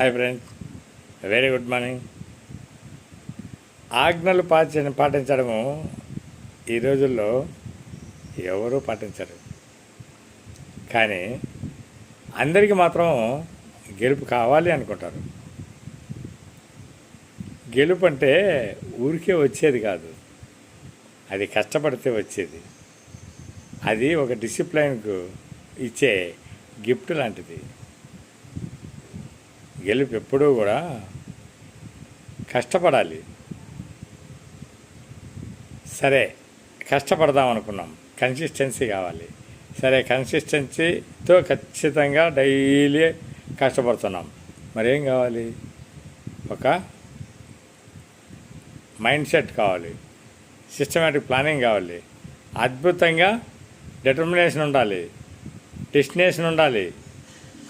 Hi friends, very good morning. ఆజ్ఞలు పాటించడము ఈ రోజుల్లో ఎవరూ పాటించరు. కానీ అందరికీ మాత్రం గెలుపు కావాలి అనుకుంటారు. గెలుపు అంటే ఊరికే వచ్చేది కాదు, అది కష్టపడితే వచ్చేది. అది ఒక డిసిప్లైన్కు ఇచ్చే గిఫ్ట్ లాంటిది. గెలుపు ఎప్పుడూ కూడా కష్టపడాలి. సరే, కష్టపడదాం అనుకున్నాం, కన్సిస్టెన్సీ కావాలి. సరే, కన్సిస్టెన్సీతో ఖచ్చితంగా డైలీ కష్టపడుతున్నాం. మరేం కావాలి? ఒక మైండ్ సెట్ కావాలి, సిస్టమేటిక్ ప్లానింగ్ కావాలి, అద్భుతంగా డిటర్మినేషన్ ఉండాలి, డెస్టినేషన్ ఉండాలి,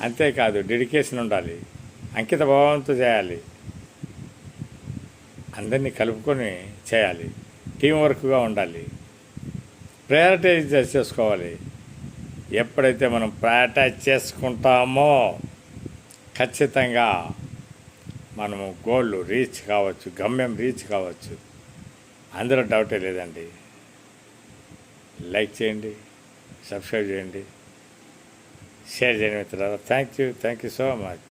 అంతేకాదు డెడికేషన్ ఉండాలి, అంకిత భావంతో చేయాలి, అందరినీ కలుపుకొని చేయాలి, టీం వర్క్గా ఉండాలి, ప్రయారిటైజ్ చేసుకోవాలి. ఎప్పుడైతే మనం ప్రయారిటైజ్ చేసుకుంటామో ఖచ్చితంగా మనము గోల్ రీచ్ కావచ్చు, గమ్యం రీచ్ కావచ్చు, అందులో డౌటే లేదండి. లైక్ చేయండి, సబ్స్క్రైబ్ చేయండి, షేర్ చేయండి మిత్రులారా. Thank you so much.